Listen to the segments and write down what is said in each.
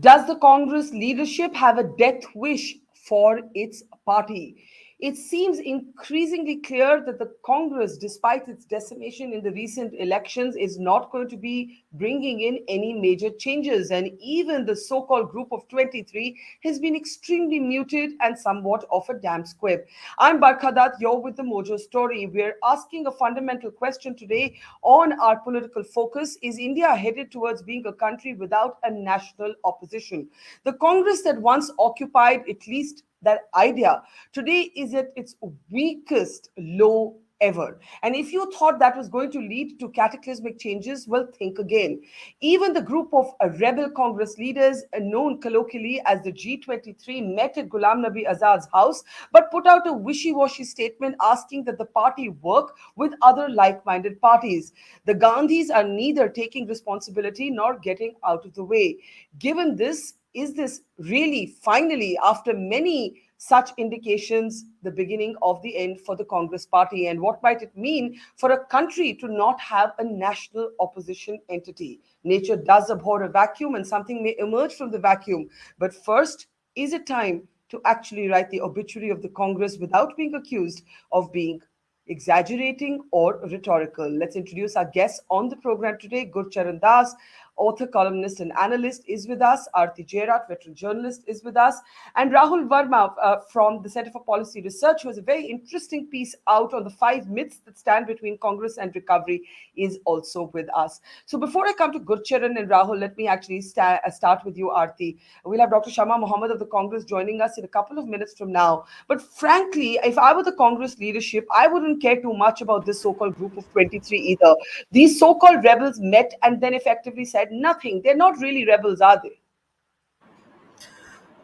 Does the Congress leadership have a death wish for its party? It seems increasingly clear that the Congress, despite its decimation in the recent elections, is not going to be bringing in any major changes. And even the so called group of 23 has been extremely muted and somewhat of a damn squib. I'm Barkha Dutt, you're with the Mojo Story. We're asking a fundamental question today on our political focus. Is India headed towards being a country without a national opposition? The Congress that once occupied at least that idea today is at its weakest low ever. And if you thought that was going to lead to cataclysmic changes, well, think again. Even the group of rebel Congress leaders, known colloquially as the G-23, met at Ghulam Nabi Azad's house, but put out a wishy-washy statement asking that the party work with other like-minded parties. The Gandhis are neither taking responsibility nor getting out of the way. Given this, is this really finally, after many such indications, the beginning of the end for the Congress party? And what might it mean for a country to not have a national opposition entity? Nature does abhor a vacuum, and something may emerge from the vacuum. But first, is it time to actually write the obituary of the Congress without being accused of being exaggerating or rhetorical? Let's introduce our guests on the program today. Gurcharan Das, author, columnist, and analyst, is with us. Aarti Jairat, veteran journalist, is with us. And Rahul Verma from the Center for Policy Research, who has a very interesting piece out on the 5 myths that stand between Congress and recovery, is also with us. So before I come to Gurcharan and Rahul, let me actually start with you, Aarti. We'll have Dr. Shama Mohamed of the Congress joining us in a couple of minutes from now. But frankly, if I were the Congress leadership, I wouldn't care too much about this so-called group of 23 either. These so-called rebels met and then effectively said nothing. They're not really rebels, are they?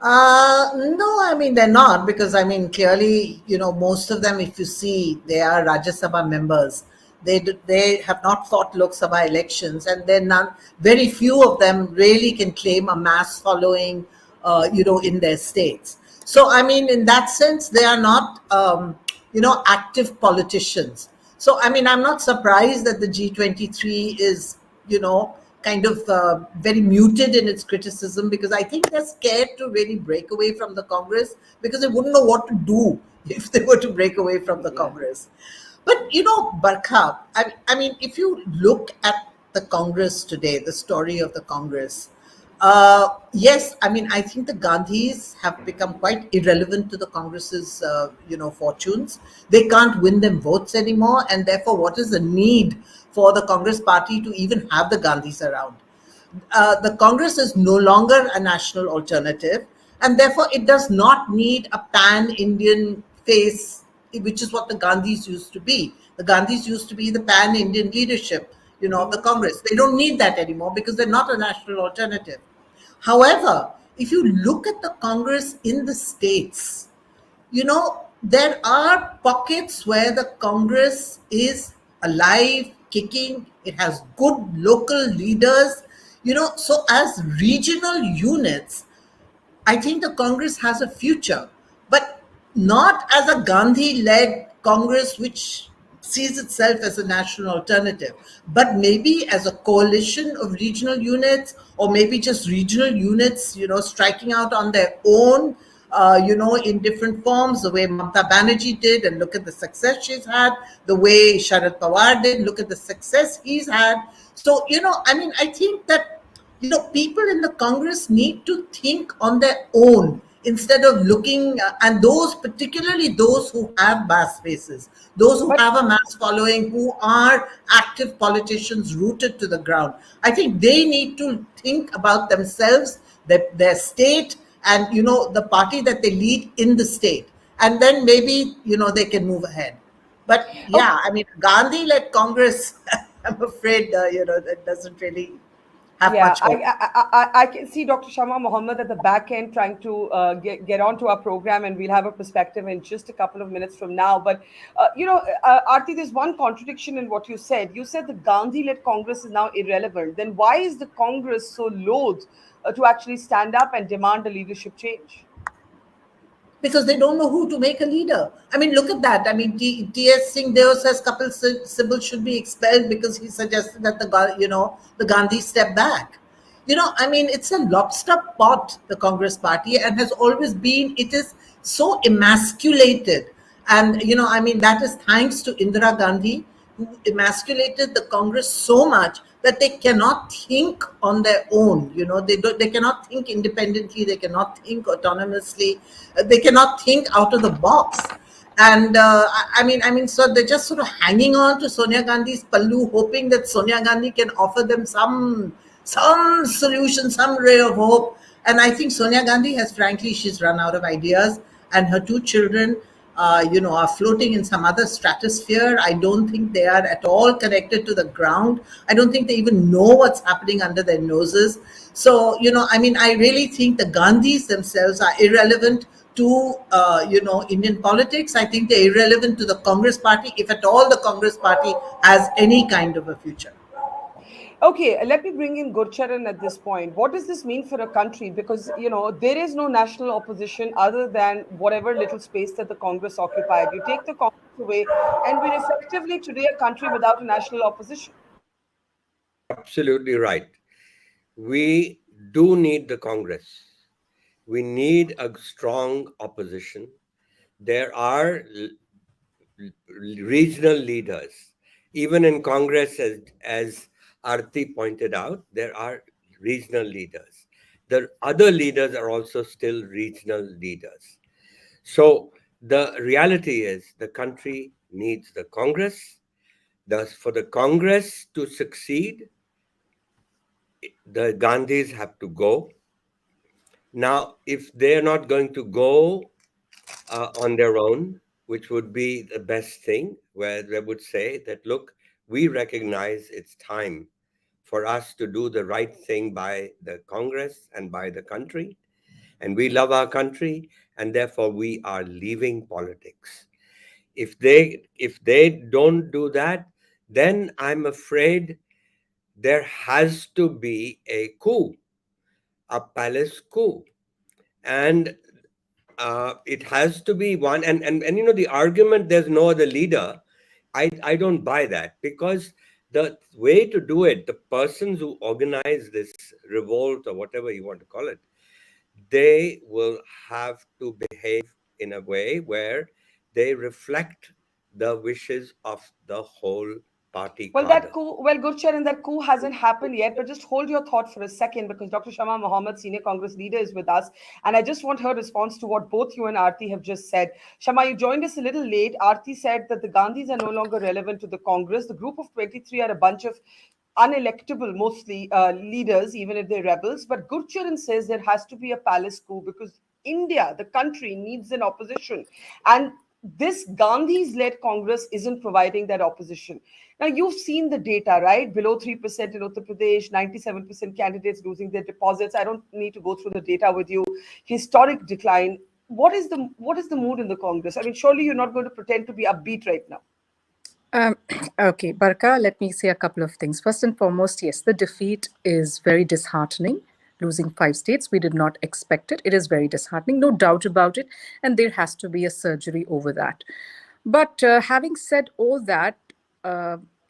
No, I mean, they're not, because I mean, clearly, most of them, if you see, they are Rajya Sabha members. They have not fought Lok Sabha elections, and very few of them really can claim a mass following, in their states. So, I mean, in that sense, they are not, active politicians. So, I mean, I'm not surprised that the G-23 is, kind of very muted in its criticism, because I think they're scared to really break away from the Congress, because they wouldn't know what to do if they were to break away from the Congress. But, Barkha, I mean, if you look at the Congress today, the story of the Congress, yes, I mean, I think the Gandhis have become quite irrelevant to the Congress's, fortunes. They can't win them votes anymore. And therefore, what is the need for the Congress party to even have the Gandhis around? The Congress is no longer a national alternative, and therefore it does not need a pan-Indian face, which is what the Gandhis used to be. The Gandhis used to be the pan-Indian leadership, of the Congress. They don't need that anymore because they're not a national alternative. However, if you look at the Congress in the states, there are pockets where the Congress is alive, kicking. It has good local leaders, so as regional units, I think the Congress has a future, but not as a Gandhi-led Congress which sees itself as a national alternative, but maybe as a coalition of regional units, or maybe just regional units, striking out on their own, in different forms, the way Mamata Banerjee did, and look at the success she's had, the way Sharad Pawar did, look at the success he's had. So, I mean, I think that people in the Congress need to think on their own instead of looking, and those, particularly those who have mass bases, those who have a mass following, who are active politicians rooted to the ground. I think they need to think about themselves, their state, and, the party that they lead in the state. And then maybe, they can move ahead. But yeah, I mean, Gandhi-led Congress, I'm afraid, that doesn't really have much hope. I can see Dr. Shama Mohamed at the back end trying to get onto our program, and we'll have a perspective in just a couple of minutes from now. But, Aarti, there's one contradiction in what you said. You said the Gandhi-led Congress is now irrelevant. Then why is the Congress so loath to actually stand up and demand a leadership change? Because they don't know who to make a leader. I mean, look at that. I mean, T.S. Singh Deo says Kapil Sibal should be expelled because he suggested that the Gandhi step back. I mean, it's a lobster pot, the Congress party, and has always been. It is so emasculated. And, I mean, that is thanks to Indira Gandhi, who emasculated the Congress so much that they cannot think on their own. They cannot think independently, they cannot think autonomously, they cannot think out of the box. And I mean, so they're just sort of hanging on to Sonia Gandhi's pallu, hoping that Sonia Gandhi can offer them some solution, some ray of hope. And I think Sonia Gandhi has, frankly, she's run out of ideas, and her two children, are floating in some other stratosphere. I don't think they are at all connected to the ground. I don't think they even know what's happening under their noses. So, I mean, I really think the Gandhis themselves are irrelevant to, Indian politics. I think they're irrelevant to the Congress party, if at all the Congress party has any kind of a future. Okay, let me bring in Gurcharan at this point. What does this mean for a country? Because, there is no national opposition other than whatever little space that the Congress occupied. You take the Congress away, and we're effectively today a country without a national opposition. You're absolutely right. We do need the Congress. We need a strong opposition. There are regional leaders. Even in Congress, as Arti pointed out, there are regional leaders. The other leaders are also still regional leaders. So the reality is the country needs the Congress. Thus, for the Congress to succeed, the Gandhis have to go. Now, if they're not going to go on their own, which would be the best thing, where they would say that, look, we recognize it's time for us to do the right thing by the Congress and by the country. And we love our country, and therefore we are leaving politics. If they don't do that, then I'm afraid there has to be a coup, a palace coup. And it has to be one. And the argument, there's no other leader, I don't buy that, because the way to do it, the persons who organize this revolt or whatever you want to call it, they will have to behave in a way where they reflect the wishes of the whole party cadre. Gurcharan, that coup hasn't happened yet, but just hold your thought for a second because Dr. Shama Mohamed, senior Congress leader, is with us. And I just want her response to what both you and Aarti have just said. Shama, you joined us a little late. Aarti said that the Gandhis are no longer relevant to the Congress. The group of 23 are a bunch of unelectable, mostly leaders, even if they're rebels. But Gurcharan says there has to be a palace coup because India, the country, needs an opposition. And this Gandhis led Congress isn't providing that opposition. Now, you've seen the data, right? Below 3% in Uttar Pradesh, 97% candidates losing their deposits. I don't need to go through the data with you. Historic decline. What is the mood in the Congress? I mean, surely you're not going to pretend to be upbeat right now. Um, okay, Barkha, let me say a couple of things. First and foremost, yes, the defeat is very disheartening. Losing 5 states, we did not expect it. It is very disheartening, no doubt about it. And there has to be a surgery over that. But having said all that,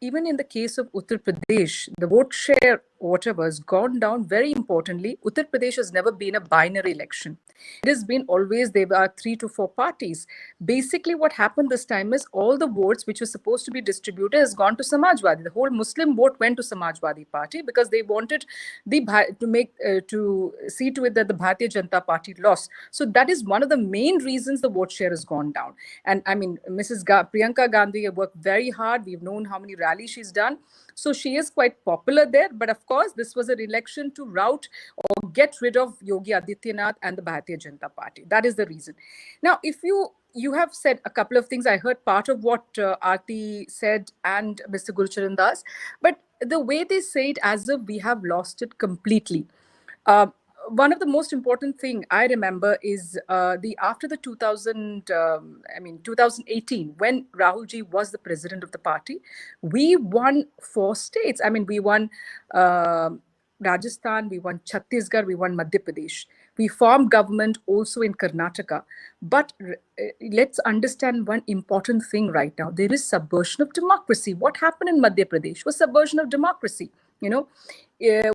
even in the case of Uttar Pradesh, the vote share, whatever, has gone down. Very importantly, Uttar Pradesh has never been a binary election. It has been always, there are 3 to 4 parties. Basically, what happened this time is all the votes which were supposed to be distributed has gone to Samajwadi. The whole Muslim vote went to Samajwadi Party because they wanted to see to it that the Bharatiya Janata Party lost. So that is one of the main reasons the vote share has gone down. And I mean, Mrs. Priyanka Gandhi worked very hard. We've known how many rallies she's done. So she is quite popular there. But of course, this was an election to rout or get rid of Yogi Adityanath and the Bharatiya Janata Party. That is the reason. Now, if you have said a couple of things. I heard part of what Aarti said and Mr. Gurcharan Das, but the way they say it as if we have lost it completely. One of the most important thing I remember is after the 2018, when Rahul ji was the president of the party, we won 4 states. I mean, we won Rajasthan, we won Chhattisgarh, we won Madhya Pradesh. We formed government also in Karnataka. But let's understand one important thing right now. There is subversion of democracy. What happened in Madhya Pradesh was subversion of democracy.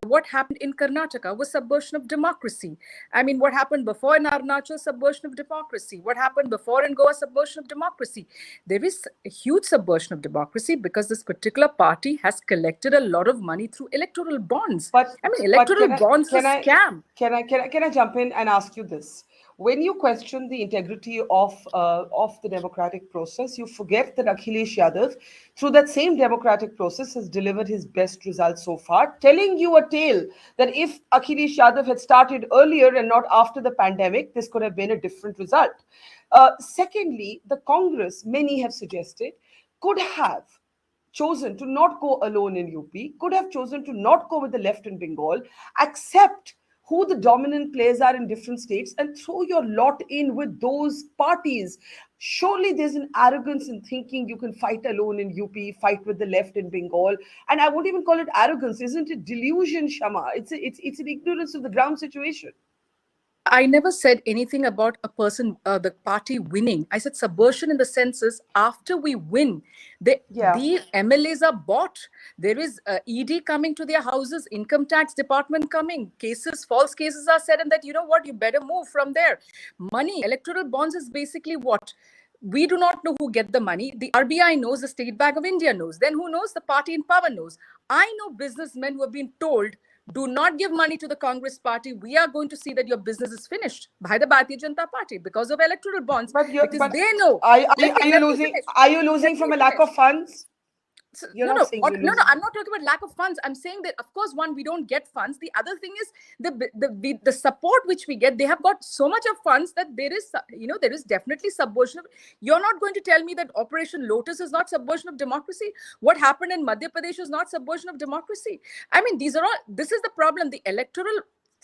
what happened in Karnataka was subversion of democracy. I mean, what happened before in Arunachal, subversion of democracy. What happened before in Goa, subversion of democracy. There is a huge subversion of democracy because this particular party has collected a lot of money through electoral bonds. I mean, But electoral bonds is can a I scam. can I jump in and ask you this? When you question the integrity of the democratic process, you forget that Akhilesh Yadav, through that same democratic process, has delivered his best results so far, telling you a tale that if Akhilesh Yadav had started earlier and not after the pandemic, this could have been a different result. Secondly, the Congress, many have suggested, could have chosen to not go alone in UP, could have chosen to not go with the left in Bengal, accept who the dominant players are in different states and throw your lot in with those parties. Surely there's an arrogance in thinking you can fight alone in UP, fight with the left in Bengal. And I won't even call it arrogance. Isn't it delusion, Shama? It's an ignorance of the ground situation. I never said anything about a person, the party winning. I said subversion in the sense is after we win, Yeah. the MLAs are bought. There is ED coming to their houses, income tax department coming, cases, false cases are said, and that, you know what, you better move from there. Money, electoral bonds is basically what? We do not know who get the money. The RBI knows, the State Bank of India knows. Then who knows? The party in power knows. I know businessmen who have been told, do not give money to the Congress party. We are going to see that your business is finished by the Bharatiya Janata Party because of electoral bonds. Because they know. Are you losing from a lack of funds? You're not saying you're losing. I'm not talking about lack of funds. I'm saying that, of course, one, we don't get funds. The other thing is the support which we get. They have got so much of funds that there is definitely subversion. You're not going to tell me that Operation Lotus is not subversion of democracy. What happened in Madhya Pradesh is not subversion of democracy. I mean, this is the problem. The electoral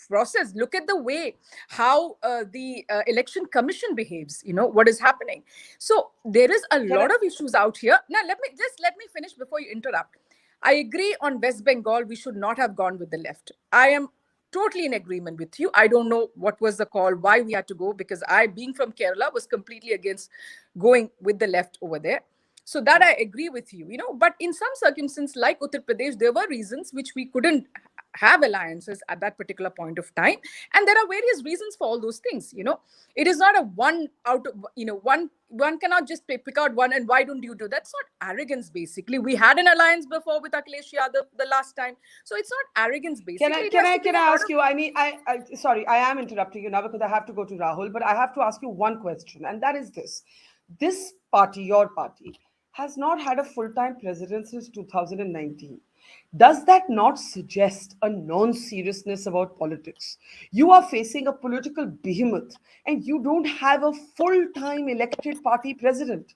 process, look at the way how the election commission behaves, what is happening. So there is a lot of issues out here. Now let me finish before you interrupt. I agree on West Bengal, we should not have gone with the left. I am totally in agreement with you. I don't know what was the call, why we had to go, because I, being from Kerala, was completely against going with the left over there. So that I agree with you, but in some circumstances like Uttar Pradesh, there were reasons which we couldn't have alliances at that particular point of time. And there are various reasons for all those things. It is not a one out of, one cannot just pick out one and why don't you do that? That's not arrogance, basically. We had an alliance before with Akhilesh Yadav the last time. So it's not arrogance, basically. Can I ask you, sorry, I am interrupting you now because I have to go to Rahul, but I have to ask you one question, and that is this. This party, your party, has not had a full-time president since 2019. Does that not suggest a non-seriousness about politics? You are facing a political behemoth and you don't have a full-time elected party president.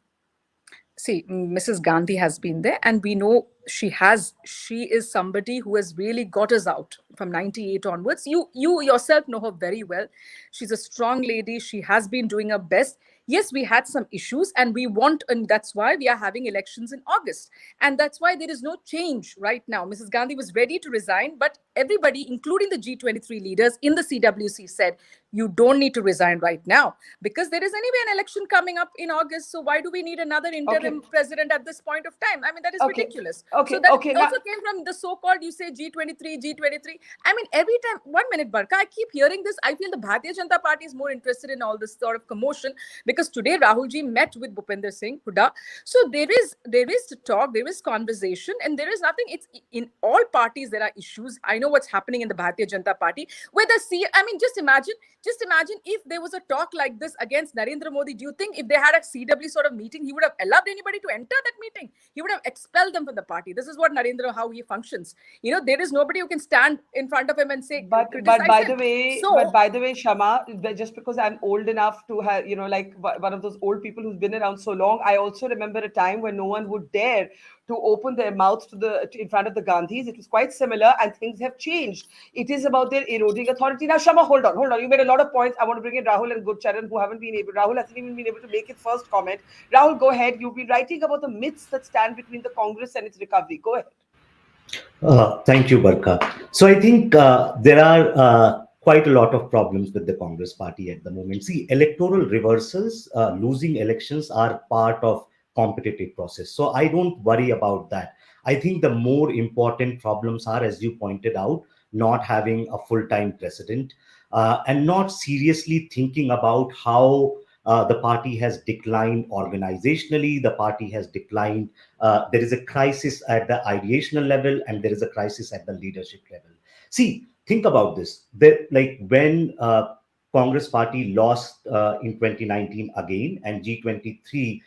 See, Mrs. Gandhi has been there, and we know she is somebody who has really got us out from 98 onwards. You yourself know her very well. She's a strong lady. She has been doing her best. Yes, we had some issues, and that's why we are having elections in August. And that's why there is no change right now. Mrs. Gandhi was ready to resign, but everybody, including the G-23 leaders in the CWC, said, you don't need to resign right now because there is anyway an election coming up in August. So why do we need another interim president at this point of time? I mean, that is ridiculous. So that also came from the so-called, you say G-23. I mean, every time, 1 minute, Barkha, I keep hearing this. I feel the Bharatiya Janata Party is more interested in all this sort of commotion because today Rahul ji met with Bhupinder Singh Hooda. So there is talk, there is conversation, and there is nothing. It's in all parties there are issues. I know what's happening in the Bharatiya Janata Party. Just imagine if there was a talk like this against Narendra Modi. Do you think if they had a CW sort of meeting, he would have allowed anybody to enter that meeting? He would have expelled them from the party. This is what how he functions. There is nobody who can stand in front of him and say, but by the way, Shama, just because I'm old enough to have, like one of those old people who's been around so long, I also remember a time when no one would dare to open their mouths in front of the Gandhis. It was quite similar, and things have changed. It is about their eroding authority. Now, Shama, hold on. You made a lot of points. I want to bring in Rahul and Gurcharan, who haven't been able. Rahul hasn't even been able to make his first comment. Rahul, go ahead. You've been writing about the myths that stand between the Congress and its recovery. Go ahead. Thank you, Barkha. So I think there are quite a lot of problems with the Congress party at the moment. See, electoral reversals, losing elections are part of competitive process. So I don't worry about that. I think the more important problems are, as you pointed out, not having a full-time president, and not seriously thinking about how the party has declined organizationally, the party has declined. There is a crisis at the ideational level, and there is a crisis at the leadership level. See, think about this. Like when Congress party lost in 2019 again, and G-23,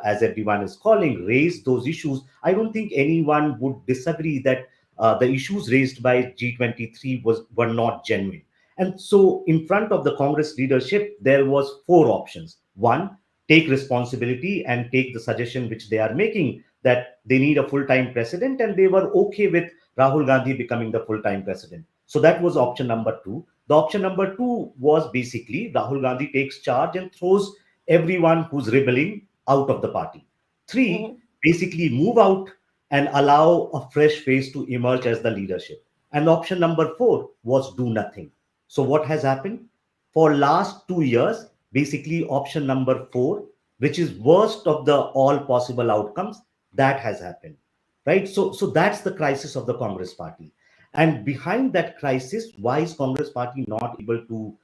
as everyone is calling, raised those issues. I don't think anyone would disagree that the issues raised by G-23 were not genuine. And so, in front of the Congress leadership, there was four options. One, take responsibility and take the suggestion which they are making, that they need a full-time president, and they were okay with Rahul Gandhi becoming the full-time president. So that was option number two. The option number two was basically Rahul Gandhi takes charge and throws everyone who's rebelling out of the party. Three, Mhm. basically move out and allow a fresh face to emerge as the leadership. And option number four was do nothing. So what has happened? For last 2 years, basically option number four, which is worst of the all possible outcomes, that has happened. Right? So that's the crisis of the Congress party. And behind that crisis, why is Congress party not able to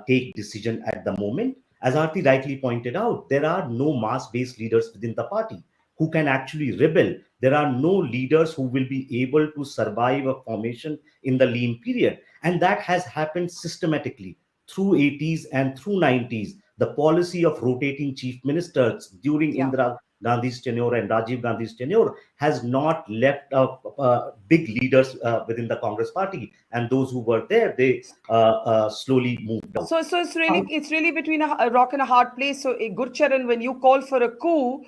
take decision at the moment? As Aarti rightly pointed out, there are no mass-based leaders within the party who can actually rebel. There are no leaders who will be able to survive a formation in the lean period. And that has happened systematically through 80s and through 90s. The policy of rotating chief ministers during Yeah. Indira Gandhi's tenure and Rajiv Gandhi's tenure has not left big leaders within the Congress party. And those who were there, they slowly moved out. So it's really between a rock and a hard place. So, Gurcharan, when you call for a coup,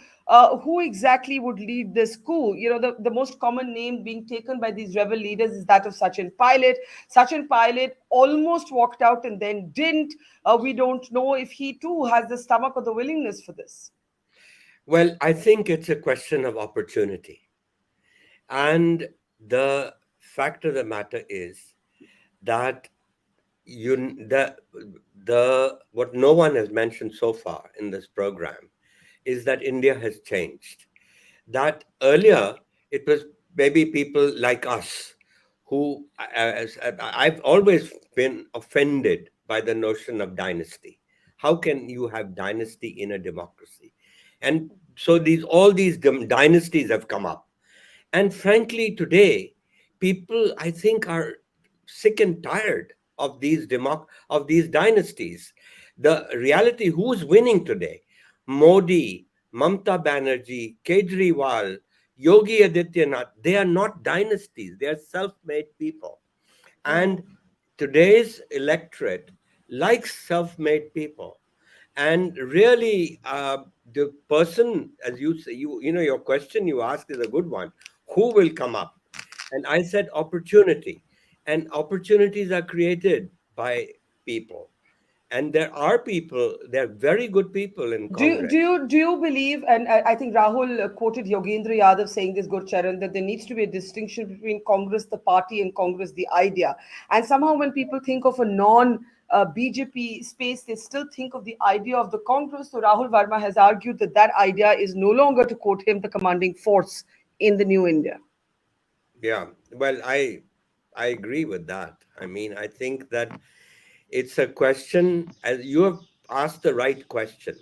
who exactly would lead this coup? The most common name being taken by these rebel leaders is that of Sachin Pilot. Sachin Pilot almost walked out and then didn't. We don't know if he too has the stomach or the willingness for this. Well, I think it's a question of opportunity. And the fact of the matter is that you the what no one has mentioned so far in this program is that India has changed. That earlier it was maybe people like us who, as I've always been offended by the notion of dynasty. How can you have dynasty in a democracy? And so all these dynasties have come up. And frankly, today, people, I think, are sick and tired of these dynasties. The reality, who's winning today? Modi, Mamta Banerjee, Kejriwal, Yogi Adityanath. They are not dynasties. They are self-made people. And today's electorate likes self-made people. And really, the person, as you say, your question you asked is a good one. Who will come up? And I said opportunity. And opportunities are created by people. And there are very good people in Congress. Do you believe, and I think Rahul quoted Yogendra Yadav saying this, Gurcharan, that there needs to be a distinction between Congress the party and Congress the idea. And somehow when people think of a non BJP space, they still think of the idea of the Congress. So Rahul Verma has argued that that idea is no longer, to quote him, the commanding force in the new India. Yeah, well, I agree with that. I mean, I think that it's a question, as you have asked the right question.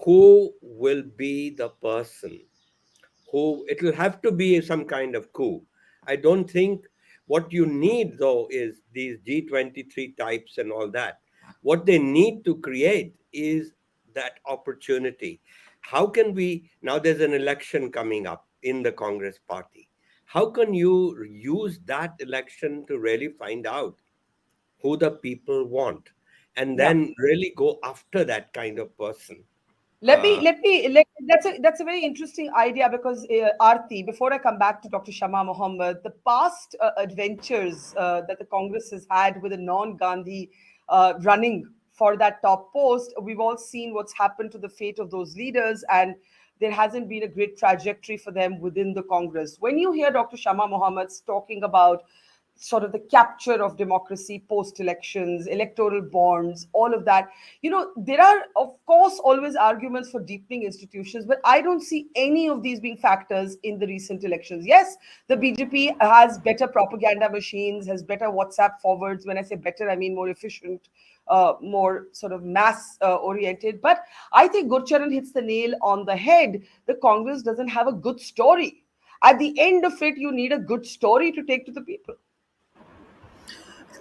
Who will be the person who it will have to be some kind of coup? I don't think what you need though is these G-23 types and all that. What they need to create is that opportunity. How can we now there's an election coming up in the Congress party. How can you use that election to really find out who the people want and Yeah. then really go after that kind of person? Let me Uh, let me let, that's a very interesting idea because Aarti, before I come back to Dr. Shama Mohammed, the past adventures that the Congress has had with a non-Gandhi running for that top post, we've all seen what's happened to the fate of those leaders, and there hasn't been a great trajectory for them within the Congress. When you hear Dr. Shama Mohammed talking about sort of the capture of democracy post elections, electoral bonds, all of that. There are, of course, always arguments for deepening institutions, but I don't see any of these being factors in the recent elections. Yes, the BJP has better propaganda machines, has better WhatsApp forwards. When I say better, I mean more efficient, more sort of mass oriented. But I think Gurcharan hits the nail on the head. The Congress doesn't have a good story. At the end of it, you need a good story to take to the people.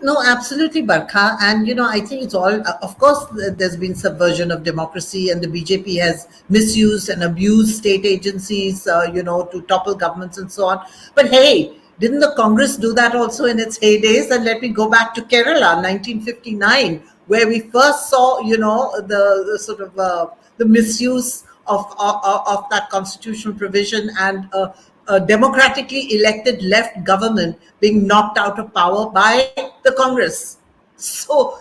No, absolutely, Barkha. And, I think it's all, of course, there's been subversion of democracy, and the BJP has misused and abused state agencies, to topple governments and so on. But hey, didn't the Congress do that also in its heydays? And let me go back to Kerala, 1959, where we first saw, the sort of the misuse of that constitutional provision, and a democratically elected left government being knocked out of power by the Congress. So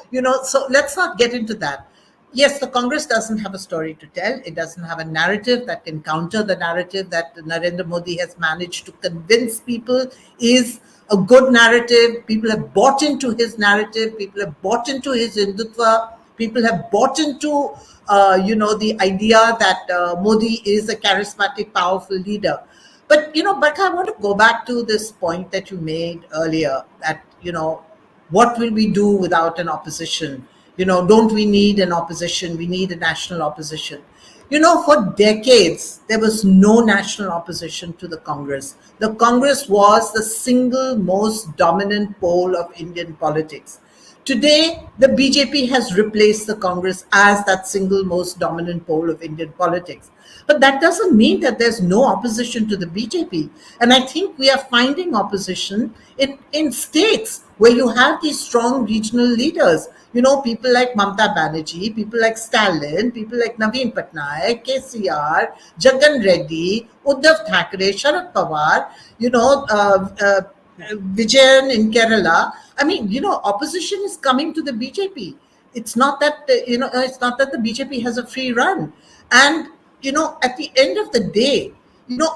let's not get into that. Yes, the Congress doesn't have a story to tell. It doesn't have a narrative that can counter the narrative that Narendra Modi has managed to convince people is a good narrative. People have bought into his narrative. People have bought into his Hindutva. People have bought into, the idea that Modi is a charismatic, powerful leader. But I want to go back to this point that you made earlier, that, what will we do without an opposition? Don't we need an opposition? We need a national opposition. For decades, there was no national opposition to the Congress. The Congress was the single most dominant pole of Indian politics. Today, the BJP has replaced the Congress as that single most dominant pole of Indian politics. But that doesn't mean that there's no opposition to the BJP. And I think we are finding opposition in states where you have these strong regional leaders. People like Mamta Banerjee, people like Stalin, people like Naveen Patnaik, KCR, Jagan Reddy, Uddhav Thackeray, Sharad Pawar, Vijayan in Kerala. I mean, opposition is coming to the BJP. It's not that, it's not that the BJP has a free run. And, at the end of the day,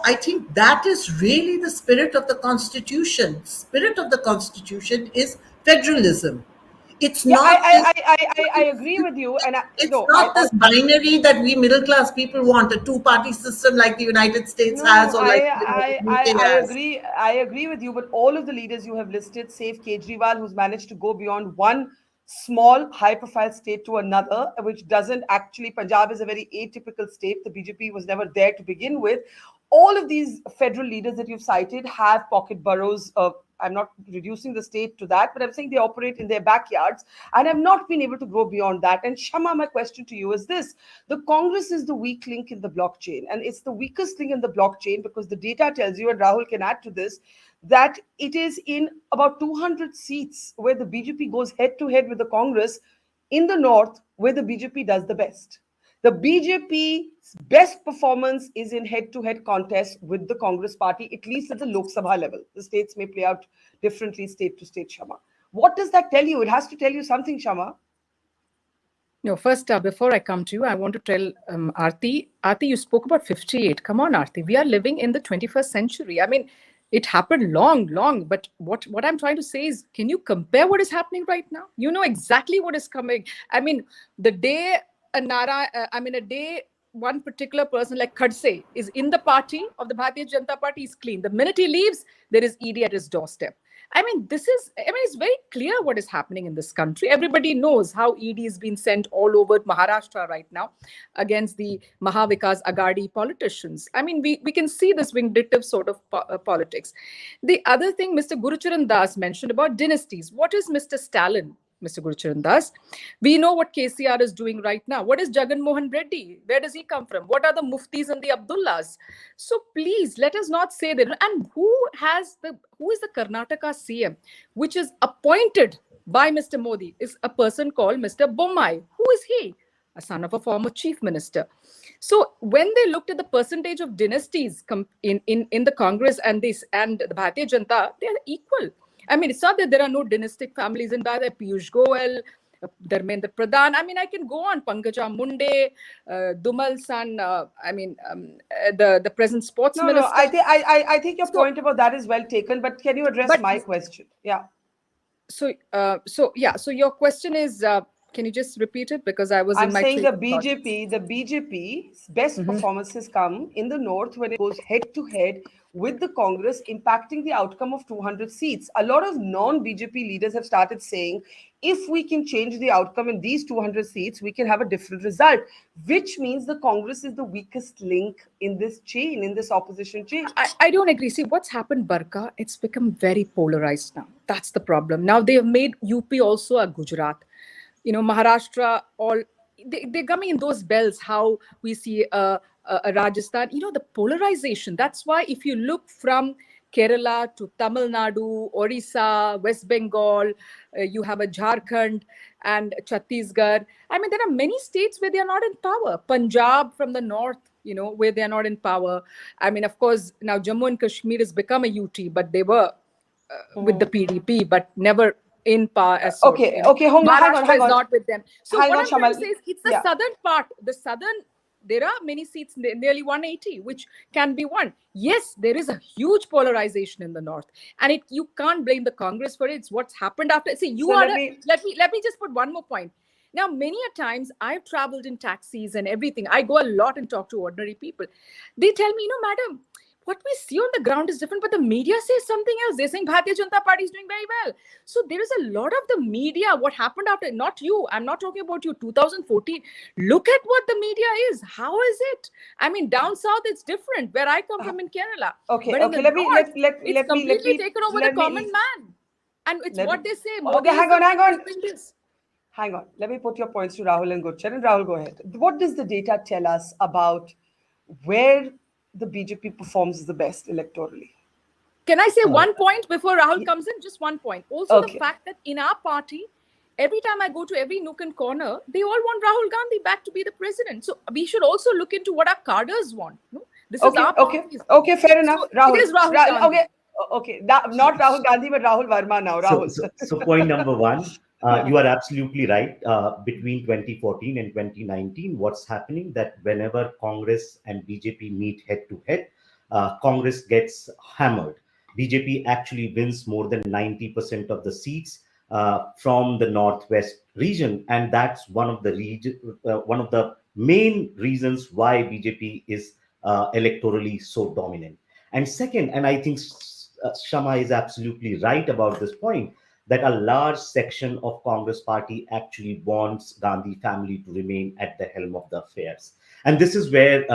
I think that is really the spirit of the Constitution. Spirit of the Constitution is federalism. It's Yeah, not this, I agree with you. And it's no, not this binary that we middle class people want, a two-party system like the United States no, has, or like UK I has. agree. I agree with you. But all of the leaders you have listed, save Kejriwal, who's managed to go beyond one small, high-profile state to another, which doesn't actually. Punjab is a very atypical state. The BJP was never there to begin with. All of these federal leaders that you've cited have pocket boroughs. I'm not reducing the state to that, but I'm saying they operate in their backyards and have not been able to grow beyond that. And Shama, my question to you is this: the Congress is the weak link in the blockchain, and it's the weakest link in the blockchain because the data tells you, and Rahul can add to this, that it is in about 200 seats where the BJP goes head to head with the Congress in the north, where the BJP does the best. The BJP's best performance is in head-to-head contests with the Congress party, at least at the Lok Sabha level. The states may play out differently state to state, Shama. What does that tell you? It has to tell you something, Shama. No, first, before I come to you, I want to tell Aarti. Aarti, you spoke about 58. Come on, Aarti. We are living in the 21st century. I mean, it happened long. But what I'm trying to say is, can you compare what is happening right now? You know exactly what is coming. I mean, the day a day one particular person like Khadse is in the party of the Bharatiya Janata Party is clean. The minute he leaves, there is ED at his doorstep. It's very clear what is happening in this country. Everybody knows how ED is being sent all over Maharashtra right now against the Mahavikas Agadi politicians. I mean, we can see this vindictive sort of politics. The other thing Mr. Gurucharan Das mentioned about dynasties. What is Mr. Stalin? Mr. Gurucharan Das. We know what KCR is doing right now. What is Jagan Mohan Reddy? Where does he come from? What are the Muftis and the Abdullahs? So please let us not say that. And who is the Karnataka CM, which is appointed by Mr. Modi, is a person called Mr. Bommai. Who is he? A son of a former chief minister. So when they looked at the percentage of dynasties in the Congress and the Bharatiya Janata, they are equal. I mean, it's not that there are no dynastic families in that. Piyush Goyal, Dharmendra Pradhan. I mean, I can go on. Pankaja Munde, Dumal San. The present sports No, no. minister. I think your So, point about that is well taken. But can you address but my question? Yeah. So your question is, can you just repeat it, because I was I'm in my saying train the of thought. BJP's best Mhm. performances come in the north when it goes head to head with the Congress, impacting the outcome of 200 seats. A lot of non-BJP leaders have started saying, if we can change the outcome in these 200 seats, we can have a different result, which means the Congress is the weakest link in this chain, in this opposition chain. I don't agree. See, what's happened, Barkha, it's become very polarized now. That's the problem. Now they have made UP also a Gujarat. Maharashtra, they're coming in those bells, how we see a Rajasthan. The polarization. That's why if you look from Kerala to Tamil Nadu, Orissa, West Bengal, you have a Jharkhand and Chhattisgarh. I mean, there are many states where they are not in power. Punjab from the north, where they are not in power. I mean, of course, now Jammu and Kashmir has become a UT, but they were with the PDP, but never in power as sort. Okay, okay, hang on, Maharashtra hang is on. not with them. So Hang what on, I'm trying to Shamal. say is, it's the Yeah. southern part. The southern, there are many seats, nearly 180, which can be won. Yes, there is a huge polarization in the north, and you can't blame the Congress for it. It's what's happened after. See, So let me. let me just put one more point. Now, many a times I've traveled in taxis and everything. I go a lot and talk to ordinary people. They tell me, madam, what we see on the ground is different, but the media says something else. They're saying Bharatiya Janata Party is doing very well. So there is a lot of the media, what happened after, not you, I'm not talking about you, 2014. Look at what the media is. How is it? I mean, down south, it's different, where I come from in Kerala. Okay, But in okay. the Let me north, it's completely taken over the let common me man. And it's let me. what they say. Okay, Modi is the hang one who's on. doing this. Hang on. Let me put your points to Rahul and Gurchan. And Rahul, go ahead. What does the data tell us about where the BJP performs the best electorally? Can I say Uh, one point before Rahul comes in? Just one point. Also, the Okay. fact that in our party, every time I go to every nook and corner, they all want Rahul Gandhi back to be the president. So we should also look into what our cadres want. No? This is Okay, our okay, party's thing. okay, fair enough. So it Rahul. is Rahul Gandhi. Okay, okay. Not Rahul Gandhi, but Rahul Verma now. So, Rahul. so, so point number one, you are absolutely right. Between 2014 and 2019, what's happening that whenever Congress and BJP meet head to head, Congress gets hammered. BJP actually wins more than 90% of the seats from the northwest region, and that's one of the main reasons why BJP is electorally so dominant. And second, and I think Shama is absolutely right about this point, that a large section of Congress party actually wants Gandhi family to remain at the helm of the affairs. And this is where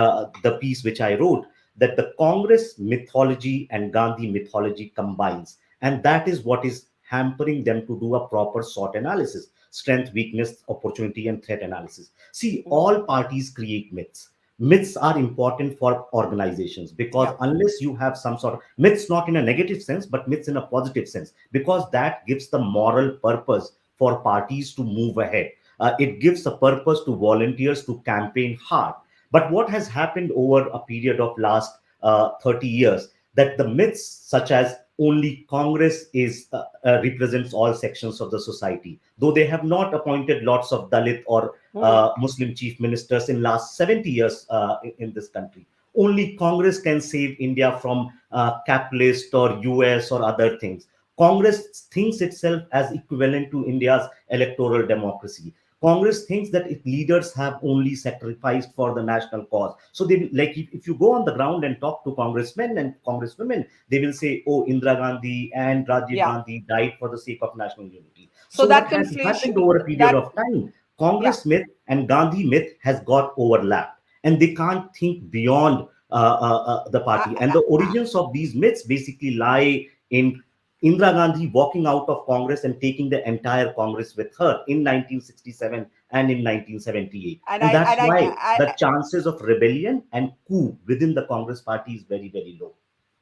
the piece which I wrote, that the Congress mythology and Gandhi mythology combines. And that is what is hampering them to do a proper SWOT analysis: strength, weakness, opportunity, and threat analysis. See, all parties create myths. Myths are important for organizations, because Yeah. unless you have some sort of myths, not in a negative sense, but myths in a positive sense, because that gives the moral purpose for parties to move ahead. It gives a purpose to volunteers to campaign hard. But what has happened over a period of last 30 years, that the myths such as only Congress is represents all sections of the society, though they have not appointed lots of Dalit or Muslim chief ministers in last 70 years in this country. Only Congress can save India from capitalist or US or other things. Congress thinks itself as equivalent to India's electoral democracy. Congress thinks that its leaders have only sacrificed for the national cause. So they like, if you go on the ground and talk to congressmen and congresswomen, they will say, "Oh, Indira Gandhi and Rajiv Yeah. Gandhi died for the sake of national unity." So So what that has happened conflation, over a period that of time? yeah. Congress myth and Gandhi myth has got overlapped, and they can't think beyond the I, party. And the origins of these myths basically lie in Indira Gandhi walking out of Congress and taking the entire Congress with her in 1967 and in 1978. and And I that's and why the I chances of rebellion and coup within the Congress party is very, very low.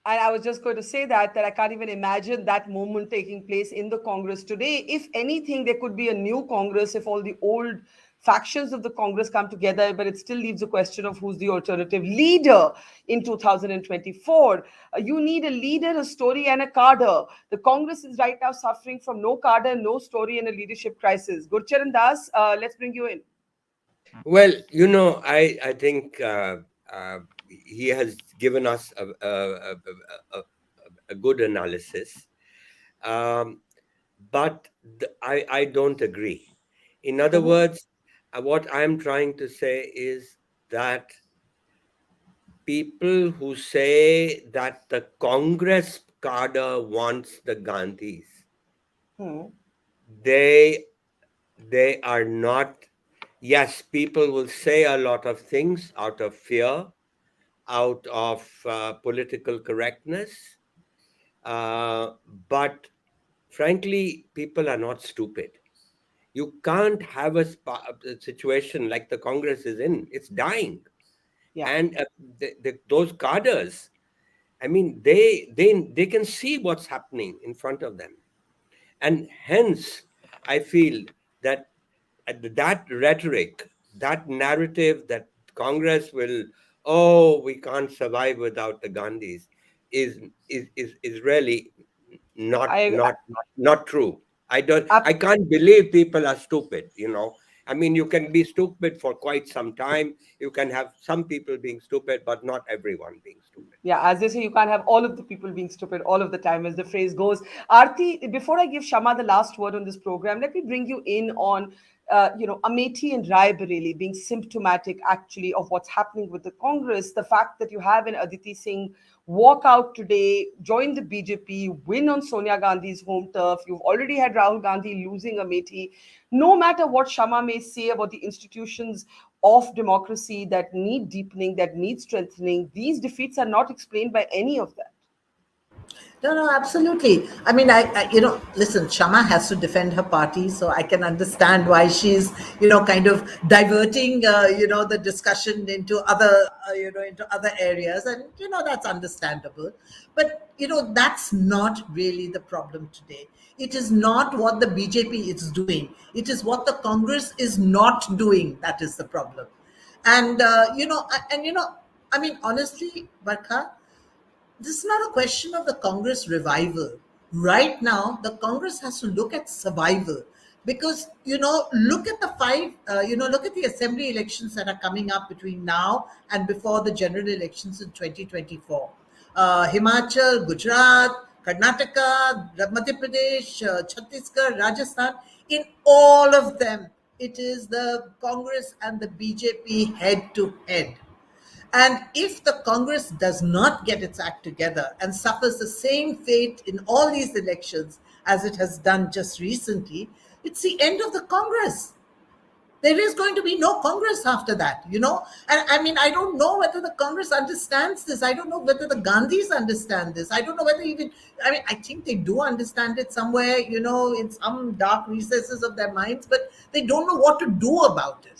And I was just going to say that I can't even imagine that moment taking place in the Congress today. If anything, there could be a new Congress if all the old factions of the Congress come together, but it still leaves a question of who's the alternative leader in 2024. You need a leader, a story, and a cadre. The Congress is right now suffering from no cadre, no story, and a leadership crisis. Gurcharan Das, let's bring you in. Well, I think he has given us a good analysis, um, but I don't agree. In other Mhm. words, what I'm trying to say is that people who say that the Congress cadre wants the Gandhis, Hmm. they they are not. Yes, people will say a lot of things out of fear, out of political correctness, uh, but frankly, people are not stupid. You can't have a situation like the Congress is in. It's dying, Yeah. and those cadres, I mean, they can see what's happening in front of them, and hence, I feel that that rhetoric, that narrative that Congress will, oh, we can't survive without the Gandhis, is really not I, not not not true. I, I can't believe people are stupid. I mean, you can be stupid for quite some time. You can have some people being stupid, but not everyone being stupid. Yeah, as they say, you can't have all of the people being stupid all of the time, as the phrase goes. Aarti, before I give Shama the last word on this program, let me bring you in on, Amethi and Rai Bareli being symptomatic actually of what's happening with the Congress. The fact that you have an Aditi Singh walk out today, join the BJP, win on Sonia Gandhi's home turf. You've already had Rahul Gandhi losing Amethi. No matter what Shama may say about the institutions of democracy that need deepening, that need strengthening, these defeats are not explained by any of that. No, no, absolutely. I mean, listen, Shama has to defend her party, so I can understand why she's, kind of diverting, the discussion into into other areas, and that's understandable. But that's not really the problem today. It is not what the BJP is doing. It is what the Congress is not doing that is the problem. And I mean, honestly, Barkha, this is not a question of the Congress revival. Right now, the Congress has to look at survival because, look at the look at the assembly elections that are coming up between now and before the general elections in 2024. Himachal, Gujarat, Karnataka, Madhya Pradesh, Chhattisgarh, Rajasthan, in all of them, it is the Congress and the BJP head to head. And if the Congress does not get its act together and suffers the same fate in all these elections as it has done just recently, it's the end of the Congress. There is going to be no Congress after that. And I mean, I don't know whether the Congress understands this. I don't know whether the Gandhis understand this. I don't know whether even, I mean, I think they do understand it somewhere, in some dark recesses of their minds, but they don't know what to do about it.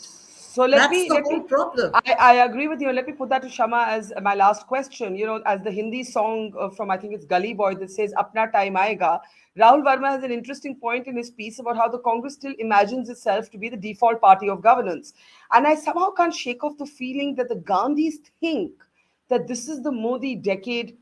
So let That's me the let whole me problem. I agree with you. Let me put that to Shama as my last question. As the Hindi song from I think it's Gully Boy that says "Apna time aayega." Rahul Verma has an interesting point in his piece about how the Congress still imagines itself to be the default party of governance, and I somehow can't shake off the feeling that the Gandhis think that this is the Modi decade,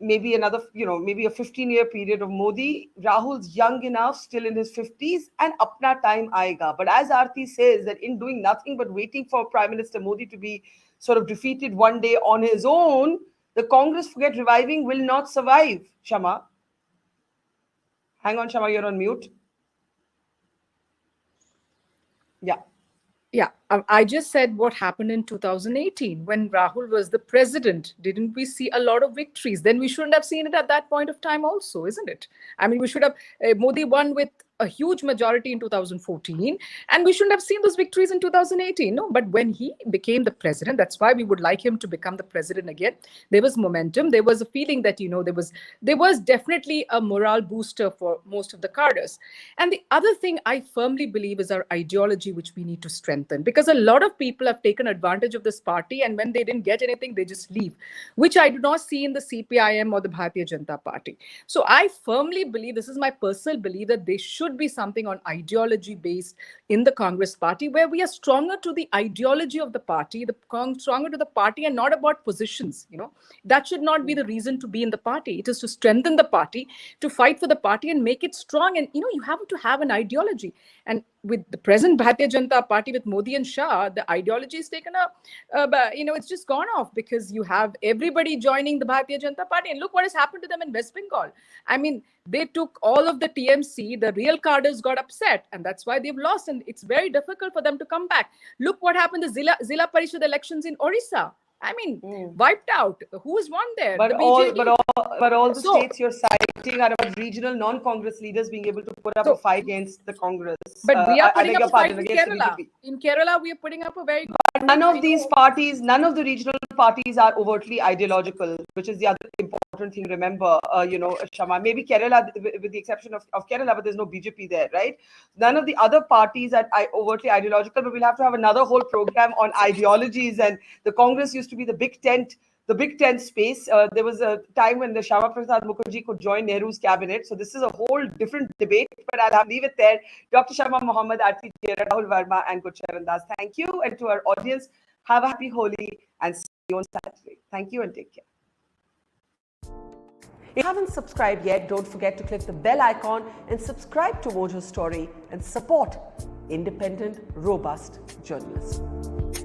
maybe another, maybe a 15-year period of Modi. Rahul's young enough, still in his 50s, and apna time aayega. But as Aarti says, that in doing nothing but waiting for Prime Minister Modi to be sort of defeated one day on his own, the Congress, forget reviving, will not survive. Shama. Hang on, Shama, you're on mute. Yeah. Yeah, I just said what happened in 2018 when Rahul was the president. Didn't we see a lot of victories? Then we shouldn't have seen it at that point of time, also, isn't it? I mean, we should have. Modi won with a huge majority in 2014, and we shouldn't have seen those victories in 2018. No, but when he became the president, that's why we would like him to become the president again. There was momentum. There was a feeling that there was definitely a morale booster for most of the cadres. And the other thing I firmly believe is our ideology, which we need to strengthen, because because a lot of people have taken advantage of this party, and when they didn't get anything, they just leave, which I do not see in the CPIM or the Bharatiya Janata Party. So I firmly believe, this is my personal belief, that there should be something on ideology based in the Congress party, where we are stronger to the ideology of the party, stronger to the party, and not about positions. That should not be the reason to be in the party. It is to strengthen the party, to fight for the party and make it strong. And you have to have an ideology. And with the present Bharatiya Janata Party with Modi and Shah, the ideology is taken up, it's just gone off, because you have everybody joining the Bharatiya Janata Party. And look what has happened to them in West Bengal. I mean, they took all of the TMC, the real cadres got upset, and that's why they've lost. And it's very difficult for them to come back. Look what happened to Zilla Parishad elections in Orissa. I mean, wiped out. Who's won there? But the all the states you're citing are about regional non-Congress leaders being able to put up a fight against the Congress. But we are putting up a fight in against Kerala. the BJP. In Kerala, we are putting up a very good But none of these parties, none of the regional parties are overtly ideological, which is the other important thing to remember, Shama. Maybe Kerala, with the exception of Kerala, but there's no BJP there, right? None of the other parties are overtly ideological, but we'll have to have another whole program on ideologies. And the Congress used to be the big tent space. There was a time when the Shama Prasad Mukherjee could join Nehru's cabinet. So this is a whole different debate, but I'll leave it there. Dr. Shama, Mohamed, Aarti Jera, Rahul Verma, and Gurcharan Das. Thank you. And to our audience, have a happy Holi and see you on Saturday. Thank you and take care. If you haven't subscribed yet, don't forget to click the bell icon and subscribe to Mojo Story and support independent, robust journalism.